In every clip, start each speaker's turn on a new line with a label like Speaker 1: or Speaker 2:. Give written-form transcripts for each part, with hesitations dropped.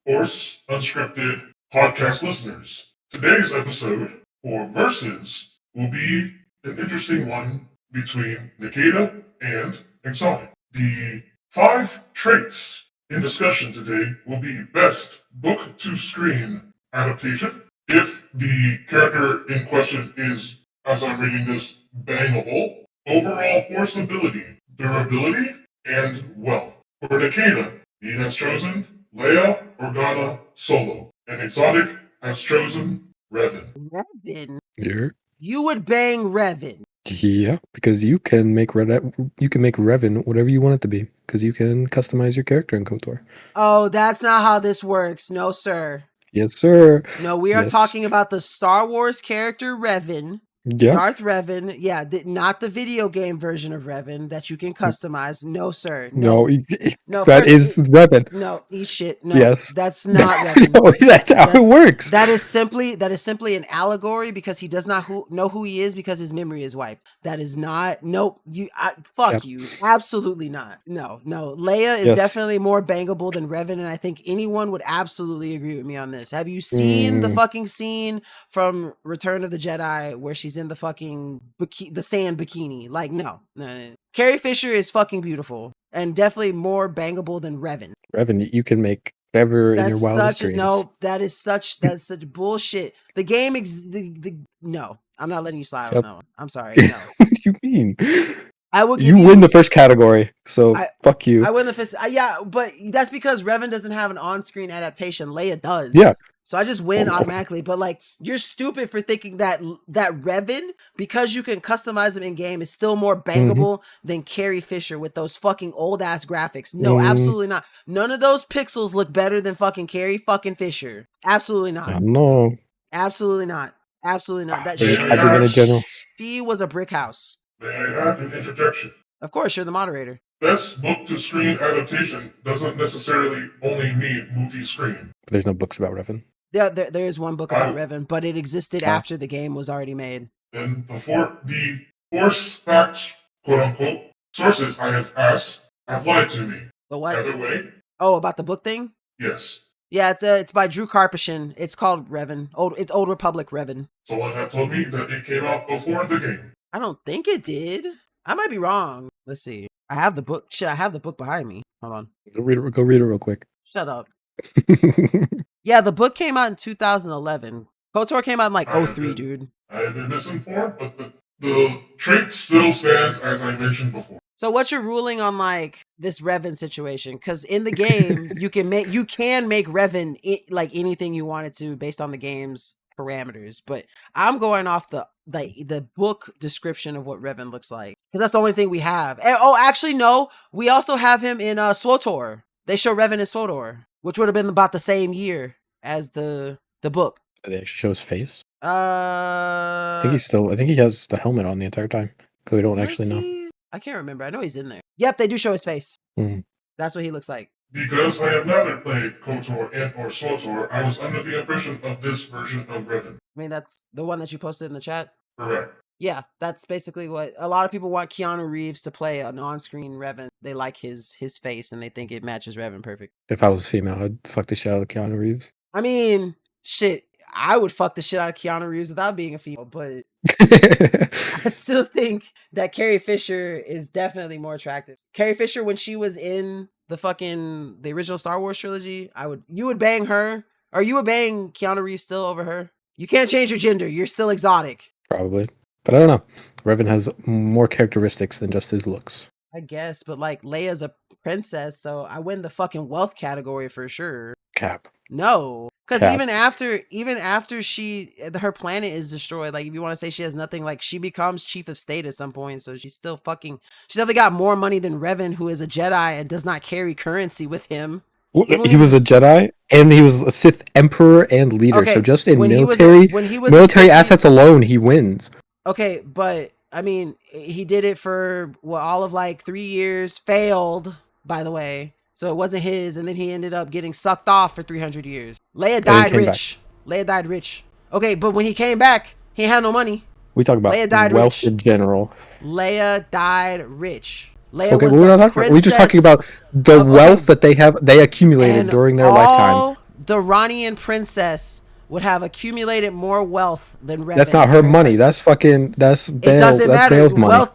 Speaker 1: Force Unscripted Podcast listeners. Today's episode for Versus will be an interesting one between NKDA and Exotic. The 5 traits in discussion today will be best book-to-screen adaptation, if the character in question is, as I'm reading this, bangable, overall force ability, durability, and wealth. For NKDA, he has chosen Leia Organa Solo, and Exotic has chosen Revan.
Speaker 2: Revan?
Speaker 3: Yeah.
Speaker 2: You would bang Revan.
Speaker 3: Yeah, because you can make Revan whatever you want it to be, because you can customize your character in KOTOR.
Speaker 2: Oh, that's not how this works. No, sir.
Speaker 3: Yes, sir.
Speaker 2: No, we are talking about the Star Wars character Revan.
Speaker 3: Yeah.
Speaker 2: Darth Revan. Yeah, not the video game version of Revan that you can customize. No, sir.
Speaker 3: No,
Speaker 2: No,
Speaker 3: that is Revan.
Speaker 2: No, eat shit. No,
Speaker 3: yes.
Speaker 2: That's not Revan.
Speaker 3: No, that's how it works.
Speaker 2: That is simply an allegory because he does not know who he is because his memory is wiped. That is not. Nope. Fuck you. Absolutely not. No. Leia is definitely more bangable than Revan, and I think anyone would absolutely agree with me on this. Have you seen the fucking scene from Return of the Jedi where she's in the fucking the sand bikini? Like, no. Carrie Fisher is fucking beautiful and definitely more bangable than Revan.
Speaker 3: Revan, you can make whatever in your wildest dreams.
Speaker 2: No, that's such bullshit. The game no, I'm not letting you slide on that one. I'm sorry. No.
Speaker 3: What do you mean?
Speaker 2: I will give
Speaker 3: you win the first category, so fuck you.
Speaker 2: I win the first. Yeah, but that's because Revan doesn't have an on-screen adaptation. Leia does.
Speaker 3: Yeah.
Speaker 2: So I just win automatically. But like, you're stupid for thinking that Revan, because you can customize him in game, is still more bangable than Carrie Fisher with those fucking old ass graphics. No, absolutely not. None of those pixels look better than fucking Carrie fucking Fisher. Absolutely not.
Speaker 3: No.
Speaker 2: Absolutely not. Absolutely not. That she was a brick house.
Speaker 1: May I add an interjection?
Speaker 2: Of course, you're the moderator.
Speaker 1: Best book-to-screen adaptation doesn't necessarily only mean movie screen.
Speaker 3: There's no books about Revan.
Speaker 2: Yeah, there is one book about Revan, but it existed after the game was already made.
Speaker 1: And before the Force facts, quote-unquote, sources I have asked have lied to me.
Speaker 2: The what?
Speaker 1: Either way.
Speaker 2: Oh, about the book thing?
Speaker 1: Yes.
Speaker 2: Yeah, it's by Drew Karpyshyn. It's called Revan. It's Old Republic Revan.
Speaker 1: Someone had told me that it came out before the game.
Speaker 2: I don't think it did. I might be wrong. Let's see. I have the book. Shit, I have the book behind me. Hold on.
Speaker 3: Go read it real quick.
Speaker 2: Shut up. Yeah, the book came out in 2011. KOTOR came out in like 03, dude.
Speaker 1: I have been misinformed, but the trait still stands as I mentioned before.
Speaker 2: So what's your ruling on like this Revan situation? Because in the game, you can make Revan like anything you wanted to based on the game's parameters. But I'm going off the book description of what Revan looks like because that's the only thing we have. And, actually, no, we also have him in SWTOR. They show Revan in SWTOR, which would have been about the same year as the book.
Speaker 3: They actually show his face.
Speaker 2: I
Speaker 3: think he has the helmet on the entire time. So we don't actually know.
Speaker 2: I can't remember. I know he's in there. Yep, they do show his face. That's what he looks like.
Speaker 1: Because I have never played KOTOR and or SWTOR, I was under the impression of this version of Revan.
Speaker 2: I mean, that's the one that you posted in the chat?
Speaker 1: Correct.
Speaker 2: Yeah, that's basically what a lot of people want Keanu Reeves to play an on-screen Revan. They like his face and they think it matches Revan perfect.
Speaker 3: If I was female, I'd fuck the shit out of Keanu Reeves.
Speaker 2: I mean, shit, I would fuck the shit out of Keanu Reeves without being a female, but I still think that Carrie Fisher is definitely more attractive. Carrie Fisher, when she was in the original Star Wars trilogy, you would bang her, or you would bang Keanu Reeves still over her. You can't change your gender. You're still exotic.
Speaker 3: Probably. But I don't know. Revan has more characteristics than just his looks.
Speaker 2: I guess, but like Leia's a princess, so I win the fucking wealth category for sure.
Speaker 3: Cap.
Speaker 2: No. Because even after her planet is destroyed, like if you want to say she has nothing, like she becomes chief of state at some point, so she's definitely got more money than Revan, who is a Jedi and does not carry currency with him.
Speaker 3: He was a Jedi, and he was a Sith Emperor and leader. Okay, so just in military assets alone, he wins.
Speaker 2: Okay, but I mean, he did it for all of like 3 years. Failed, by the way. So it wasn't his, and then he ended up getting sucked off for 300 years. Leia died rich. Okay, but when he came back, he had no money.
Speaker 3: We talk about wealth in general.
Speaker 2: Leia died rich. Leia
Speaker 3: okay, we're just talking about the wealth that they accumulated during their lifetime.
Speaker 2: the Iranian princess would have accumulated more wealth than Revan.
Speaker 3: That's not her money. That's fucking. That's Bale.
Speaker 2: It doesn't matter.
Speaker 3: Bale's money.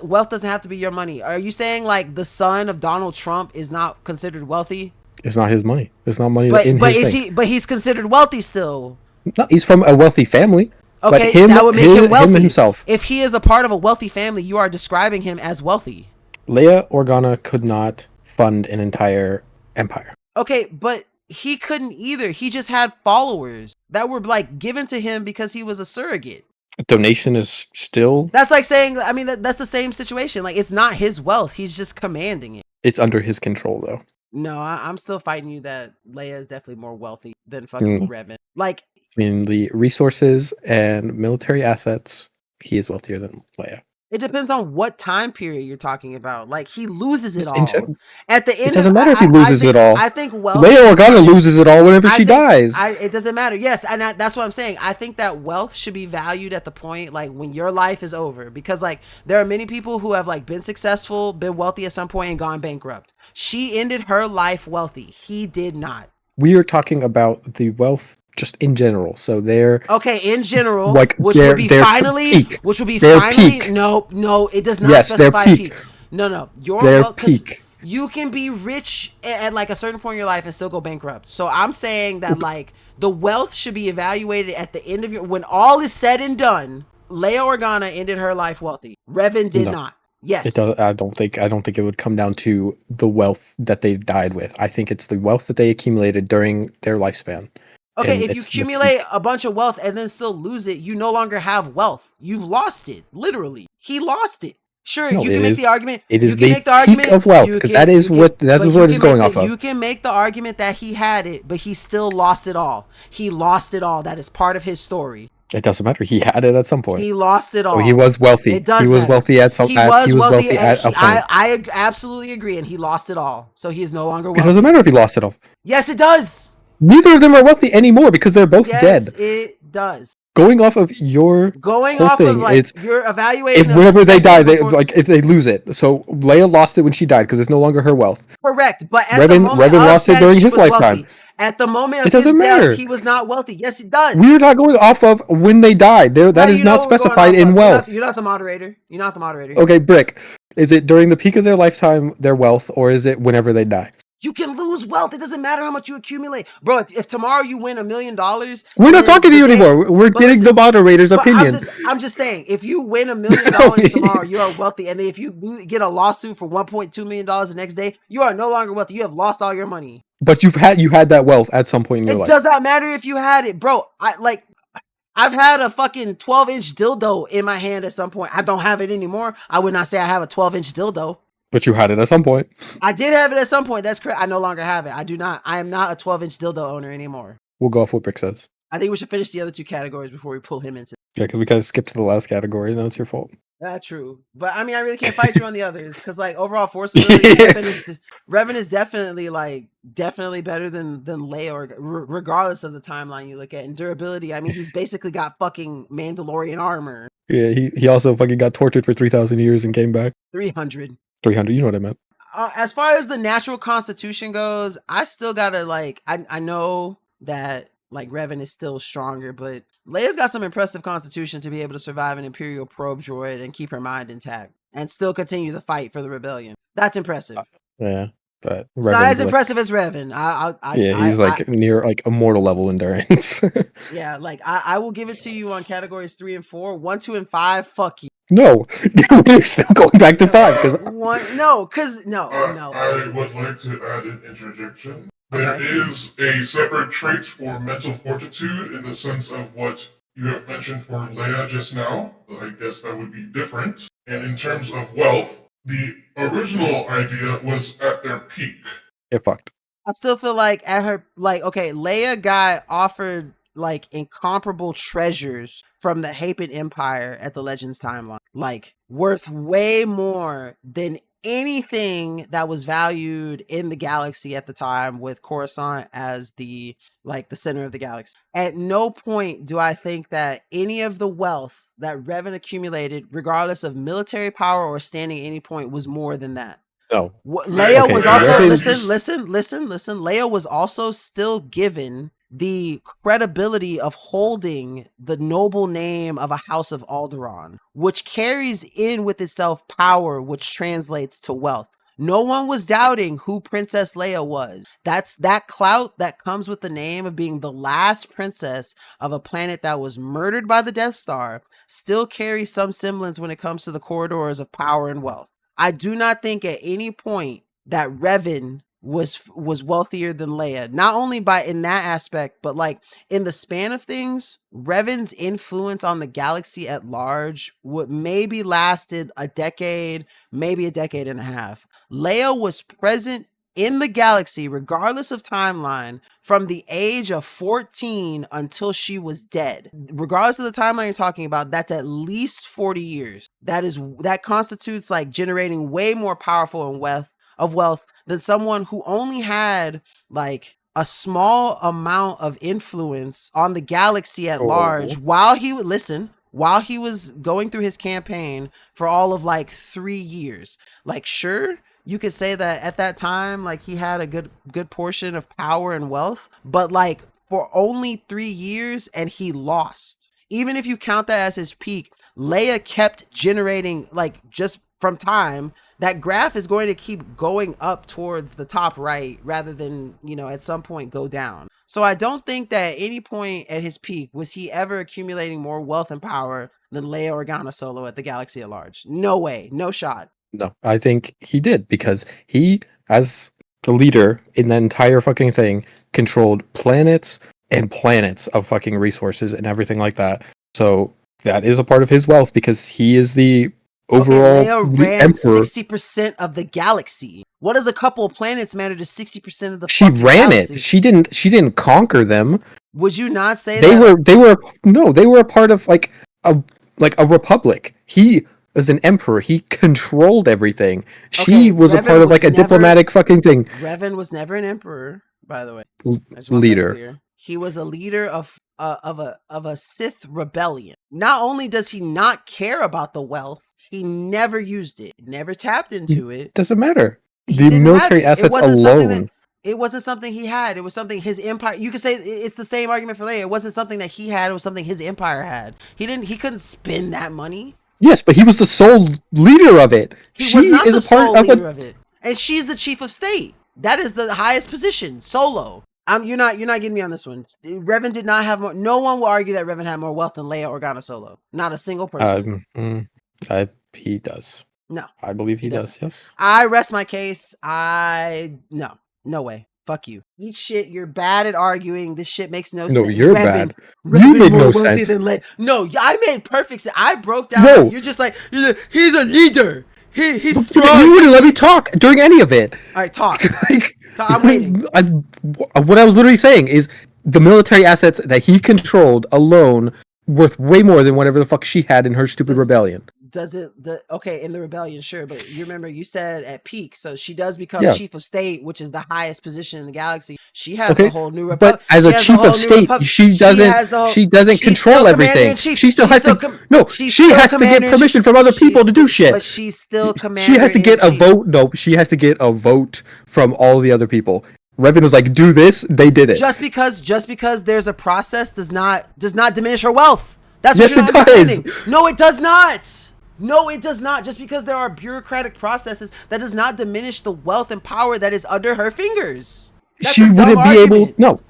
Speaker 2: Wealth doesn't have to be your money. Are you saying like the son of Donald Trump is not considered wealthy?
Speaker 3: It's not his money. It's not money.
Speaker 2: But he's considered wealthy still.
Speaker 3: No, he's from a wealthy family.
Speaker 2: Okay, that would make him wealthy. Himself. If he is a part of a wealthy family, you are describing him as wealthy.
Speaker 3: Leia Organa could not fund an entire empire.
Speaker 2: Okay, but he couldn't either. He just had followers that were like given to him because he was a surrogate.
Speaker 3: A donation is still.
Speaker 2: That's like saying. I mean, that's the same situation. Like it's not his wealth. He's just commanding it.
Speaker 3: It's under his control, though.
Speaker 2: No, I'm still fighting you that Leia is definitely more wealthy than fucking Revan. Like,
Speaker 3: I mean, the resources and military assets, he is wealthier than Leia.
Speaker 2: It depends on what time period you're talking about. Like, he loses it all. At the end,
Speaker 3: it doesn't matter if he loses it all.
Speaker 2: I think
Speaker 3: Leia Organa loses it all whenever she dies.
Speaker 2: It doesn't matter. Yes, and that's what I'm saying. I think that wealth should be valued at the point like when your life is over, because like there are many people who have like been successful, been wealthy at some point, and gone bankrupt. She ended her life wealthy. He did not.
Speaker 3: We are talking about the wealth. Just in general, so they're
Speaker 2: in general, like which would be finally, no, it does not specify peak. No, your wealth, peak. You can be rich at like a certain point in your life and still go bankrupt. So I'm saying that like the wealth should be evaluated at the end of when all is said and done. Leia Organa ended her life wealthy. Revan did not. Yes,
Speaker 3: it does. I don't think it would come down to the wealth that they died with. I think it's the wealth that they accumulated during their lifespan.
Speaker 2: Okay, if you accumulate a bunch of wealth and then still lose it, you no longer have wealth. You've lost it. Literally. He lost it. Sure, you can make the argument.
Speaker 3: It is the peak of wealth, because that is what it's going off of.
Speaker 2: You can make the argument that he had it, but he still lost it all. He lost it all. That is part of his story.
Speaker 3: It doesn't matter. He had it at some point.
Speaker 2: He lost it all.
Speaker 3: He was wealthy.
Speaker 2: It does
Speaker 3: he was
Speaker 2: matter.
Speaker 3: Wealthy at some. He was wealthy at a point.
Speaker 2: I absolutely agree, and he lost it all. So he is no longer wealthy.
Speaker 3: It doesn't matter if he lost it all.
Speaker 2: Yes, it does.
Speaker 3: Neither of them are wealthy anymore because they're both dead.
Speaker 2: Yes, it does.
Speaker 3: Going off of your thing,
Speaker 2: like you're evaluating.
Speaker 3: If whenever they die, if they lose it. So Leia lost it when she died because it's no longer her wealth.
Speaker 2: Correct, but at the moment
Speaker 3: Revan lost it during his lifetime.
Speaker 2: Wealthy. At the moment of his death, he was not wealthy. Yes, it does.
Speaker 3: We're not going off of when they died. That is not specified in wealth.
Speaker 2: You're not the moderator. You're not the moderator.
Speaker 3: Okay, Brick. Is it during the peak of their lifetime, their wealth, or is it whenever they die?
Speaker 2: You can lose wealth. It doesn't matter how much you accumulate. Bro, if tomorrow you win $1 million...
Speaker 3: We're not talking to you anymore. We're getting the moderator's opinion.
Speaker 2: I'm just saying, if you win $1 million tomorrow, you are wealthy. And if you get a lawsuit for $1.2 million the next day, you are no longer wealthy. You have lost all your money.
Speaker 3: But you had that wealth at some point in your life.
Speaker 2: It does not matter if you had it. Bro, I've had a fucking 12-inch dildo in my hand at some point. I don't have it anymore. I would not say I have a 12-inch dildo.
Speaker 3: But you had it at some point.
Speaker 2: I did have it at some point. That's correct. I no longer have it. I do not. I am not a 12-inch dildo owner anymore.
Speaker 3: We'll go off what Brick says.
Speaker 2: I think we should finish the other two categories before we pull him into.
Speaker 3: Yeah, because we kind of skipped to the last category, and that's your fault.
Speaker 2: That's true. But I mean, I really can't fight you on the others because, like, overall force ability, Revan is definitely better than Leia, regardless of the timeline you look at. And durability, I mean, he's basically got fucking Mandalorian armor.
Speaker 3: Yeah, he also fucking got tortured for 3,000 years and came back.
Speaker 2: 300.
Speaker 3: 300, you know what I meant.
Speaker 2: As far as the natural constitution goes, I still gotta I know that like Revan is still stronger, but Leia's got some impressive constitution to be able to survive an Imperial probe droid and keep her mind intact and still continue the fight for the rebellion. That's impressive.
Speaker 3: Yeah, but
Speaker 2: it's not as impressive as Revan.
Speaker 3: He's near immortal level endurance.
Speaker 2: Yeah, I will give it to you on categories 3 and 4. 1, 2, and 5. Fuck you.
Speaker 3: No, we're still going back to 5 because
Speaker 2: no.
Speaker 1: I would like to add an interjection. There is a separate trait for mental fortitude in the sense of what you have mentioned for Leia just now. I guess that would be different. And in terms of wealth, the original idea was at their peak.
Speaker 3: It fucked.
Speaker 2: I still feel like at her, Leia got offered incomparable treasures from the Hapan Empire at the Legends timeline, worth way more than anything that was valued in the galaxy at the time, with Coruscant as the center of the galaxy. At no point do I think that any of the wealth that Revan accumulated, regardless of military power or standing at any point, was more than that.
Speaker 3: No.
Speaker 2: Leia was also listen. Leia was also still given the credibility of holding the noble name of a house of Alderaan, which carries in with itself power, which translates to wealth. No one was doubting who Princess Leia was. That's that clout that comes with the name of being the last princess of a planet that was murdered by the Death Star still carries some semblance when it comes to the corridors of power and wealth. I do not think at any point that Revan was wealthier than Leia, not only by in that aspect, but like in the span of things, Revan's influence on the galaxy at large would maybe lasted a decade, maybe a decade and a half. Leia was present in the galaxy, regardless of timeline, from the age of 14 until she was dead. Regardless of the timeline you're talking about, that's at least 40 years. That constitutes like generating way more powerful and wealth than someone who only had like a small amount of influence on the galaxy at large while he was going through his campaign for all of like 3 years. Like, sure, you could say that at that time, like he had a good portion of power and wealth, but like for only 3 years and he lost. Even if you count that as his peak, Leia kept generating like just from time. That graph is going to keep going up towards the top right rather than, at some point go down. So I don't think that at any point at his peak was he ever accumulating more wealth and power than Leia Organa Solo at the galaxy at large. No way, no shot.
Speaker 3: No, I think he did because he, as the leader in the entire fucking thing, controlled planets and planets of fucking resources and everything like that. So that is a part of his wealth because he is the overall
Speaker 2: Leia ran 60% of the galaxy. What does a couple of planets matter to 60% of the
Speaker 3: She ran
Speaker 2: galaxy?
Speaker 3: It. She didn't conquer them.
Speaker 2: Would you not say
Speaker 3: they were a part of like a republic. He was an emperor. He controlled everything. She was Revan a part of like a diplomatic fucking thing.
Speaker 2: Revan was never an emperor, by the way.
Speaker 3: Leader.
Speaker 2: He was a leader of a Sith rebellion. Not only does he not care about the wealth, he never used it, never tapped into it.
Speaker 3: Doesn't matter. The military assets alone.
Speaker 2: It wasn't something he had. It was something his empire. You could say it's the same argument for Leia. It wasn't something that he had. It was something his empire had. He couldn't spend that money.
Speaker 3: Yes, but he was the sole leader of it.
Speaker 2: She was not the sole leader of it, and she's the chief of state. That is the highest position. Solo. You're not getting me on this one. Revan did not have more. No one will argue that Revan had more wealth than Leia Organa Solo. Not a single person.
Speaker 3: He does.
Speaker 2: No,
Speaker 3: I believe he does. Yes.
Speaker 2: I rest my case. No way. Fuck you. Eat shit. You're bad at arguing. This shit makes no sense.
Speaker 3: No, you're bad.
Speaker 2: Revan
Speaker 3: you made no sense.
Speaker 2: No, I made perfect sense. I broke down. No. You're just like, he's a leader. He's strong.
Speaker 3: You wouldn't let me talk during any of it.
Speaker 2: All right, talk. I'm waiting.
Speaker 3: What I was literally saying is the military assets that he controlled alone worth way more than whatever the fuck she had in her stupid rebellion.
Speaker 2: Okay, in the rebellion, sure, but you remember you said at peak, so she does become chief of state, which is the highest position in the galaxy. She has a whole new republic.
Speaker 3: But as a chief of state, she doesn't control everything. She still has to. She has to get permission from other people to do shit.
Speaker 2: But she's still commander.
Speaker 3: She has to get a vote. No, she has to get a vote from all the other people. Revan was like, "Do this." They did it.
Speaker 2: Just because there's a process does not diminish her wealth. That's what you're not understanding. No, it does not. No, it does not. Just because there are bureaucratic processes, that does not diminish the wealth and power that is under her fingers.
Speaker 3: She wouldn't be able. No.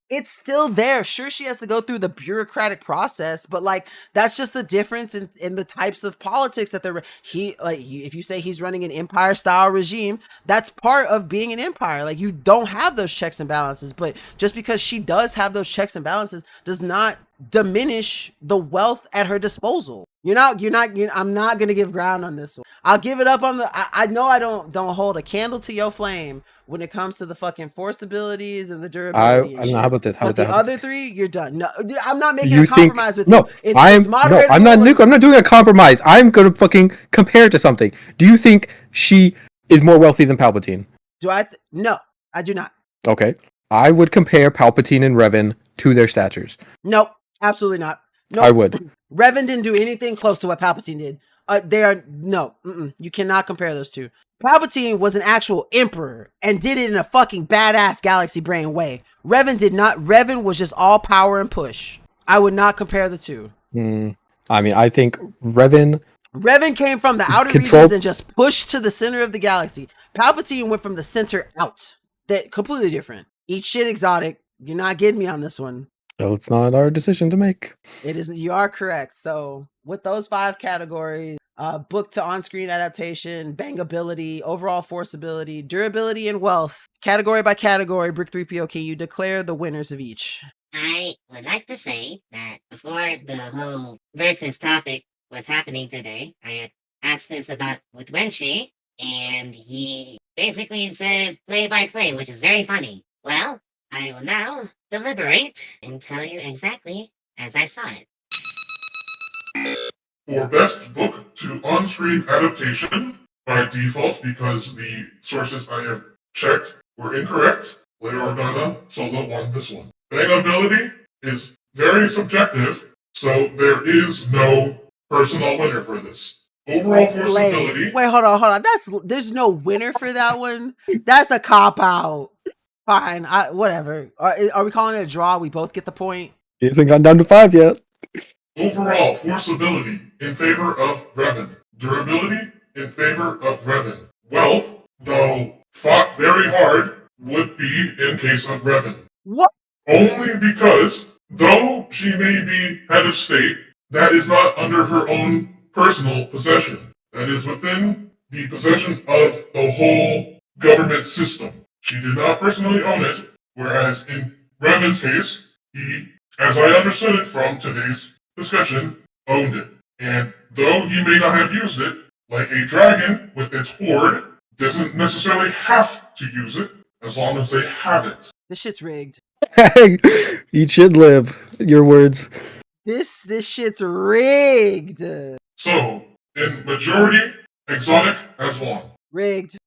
Speaker 2: It's still there. Sure, she has to go through the bureaucratic process, but like that's just the difference in the types of politics that if you say he's running an empire style regime, that's part of being an empire. Like you don't have those checks and balances, but just because she does have those checks and balances does not diminish the wealth at her disposal. I'm not gonna give ground on this one. I'll give it up on I know I don't hold a candle to your flame when it comes to the fucking force abilities and the durability.
Speaker 3: How about this?
Speaker 2: But the other three, you're done. No, I'm not making a compromise with you.
Speaker 3: No, I'm not doing a compromise. I'm gonna fucking compare it to something. Do you think she is more wealthy than Palpatine?
Speaker 2: No, I do not.
Speaker 3: Okay, I would compare Palpatine and Revan to their statures.
Speaker 2: Nope, absolutely not. Nope.
Speaker 3: I would.
Speaker 2: Revan didn't do anything close to what Palpatine did. You cannot compare those two. Palpatine was an actual emperor and did it in a fucking badass galaxy brain way. Revan did not. Revan was just all power and push. I would not compare the two.
Speaker 3: I mean, I think Revan
Speaker 2: came from the outer regions and just pushed to the center of the galaxy. Palpatine went from the center out. That completely different. Eat shit, Exotic. You're not getting me on this one.
Speaker 3: Well, it's not our decision to make.
Speaker 2: It isn't. You are correct. So with those 5 categories, book to on-screen adaptation, bangability, overall forceability, durability, and wealth, category by category, Brick 3PO, can you declare the winners of each?
Speaker 4: I would like to say that before the whole versus topic was happening today, I had asked this about with Wenshi, and he basically said play by play, which is very funny. Well, I will now deliberate and tell you exactly as I saw it.
Speaker 1: For best book to on-screen adaptation, by default, because the sources I have checked were incorrect, Leia Organa Solo won this one. Bangability is very subjective, so there is no personal winner for this. Overall forceability.
Speaker 2: Wait, hold on. There's no winner for that one. That's a cop-out. Fine, whatever. Are we calling it a draw? We both get the point?
Speaker 3: He hasn't gotten down to 5 yet.
Speaker 1: Overall forceability in favor of Revan. Durability in favor of Revan. Wealth, though fought very hard, would be in case of Revan.
Speaker 2: What?
Speaker 1: Only because, though she may be head of state, that is not under her own personal possession. That is within the possession of the whole government system. She did not personally own it, whereas in Revan's case, he, as I understood it from today's discussion, owned it. And though he may not have used it, like a dragon with its horde doesn't necessarily have to use it as long as they have it.
Speaker 2: This shit's rigged.
Speaker 3: Eat shit, live. Your words.
Speaker 2: This shit's rigged.
Speaker 1: So, in majority, Exotic has won.
Speaker 2: Rigged.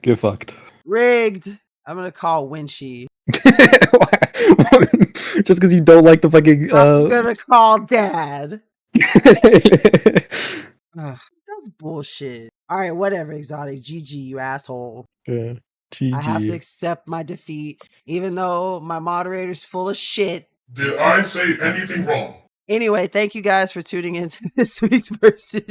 Speaker 3: Get fucked.
Speaker 2: Rigged. I'm gonna call Wenshi.
Speaker 3: Just because you don't like the fucking.
Speaker 2: I'm gonna call Dad. That's bullshit. All right, whatever, Exotic. GG, you asshole.
Speaker 3: Yeah. GG.
Speaker 2: I have to accept my defeat, even though my moderator's full of shit.
Speaker 1: Did I say anything wrong?
Speaker 2: Anyway, thank you guys for tuning into this week's Versus.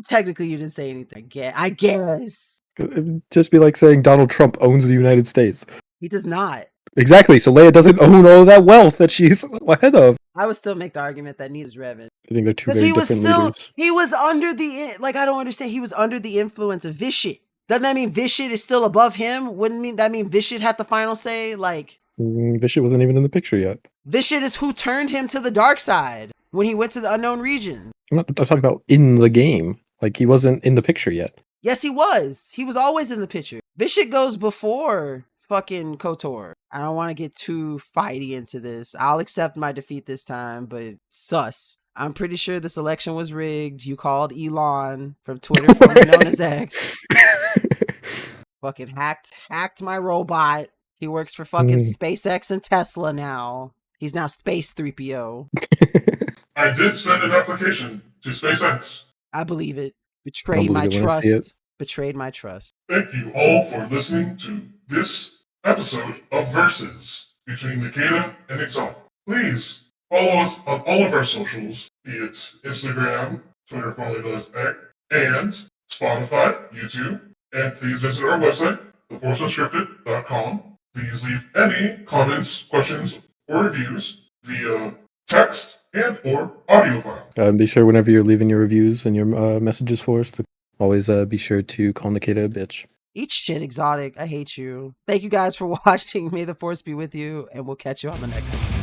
Speaker 2: Technically, you didn't say anything. I guess.
Speaker 3: It'd just be like saying Donald Trump owns the United States.
Speaker 2: He does not.
Speaker 3: Exactly. So Leia doesn't own all of that wealth that she's ahead of.
Speaker 2: I would still make the argument that neither is Revan.
Speaker 3: I think they're two very different leaders.
Speaker 2: He was under the, I don't understand. He was under the influence of Vishit. Doesn't that mean Vishit is still above him? Wouldn't that mean Vishit had the final say?
Speaker 3: Vishit wasn't even in the picture yet.
Speaker 2: Vishit is who turned him to the dark side when he went to the unknown region.
Speaker 3: I'm talking about in the game. Like, he wasn't in the picture yet.
Speaker 2: Yes, he was. He was always in the picture. Vishit goes before fucking KOTOR. I don't want to get too fighty into this. I'll accept my defeat this time, but sus. I'm pretty sure this election was rigged. You called Elon from Twitter, formerly known as X. Fucking hacked my robot. He works for fucking SpaceX and Tesla now. He's now Space 3PO.
Speaker 1: I did send an application to SpaceX.
Speaker 2: I believe it. Betrayed my trust. Betrayed my trust.
Speaker 1: Thank you all for listening to this episode of Versus between Nikita and Exotic. Please follow us on all of our socials, be it Instagram, Twitter formerly known as X, and Spotify, YouTube, and please visit our website, theforceunscripted.com. Please leave any comments, questions, or reviews via text and or audio file.
Speaker 3: Be sure whenever you're leaving your reviews and your messages for us to always be sure to call Nikita a bitch.
Speaker 2: Eat shit, Exotic. I hate you. Thank you guys for watching. May the force be with you, and we'll catch you on the next one.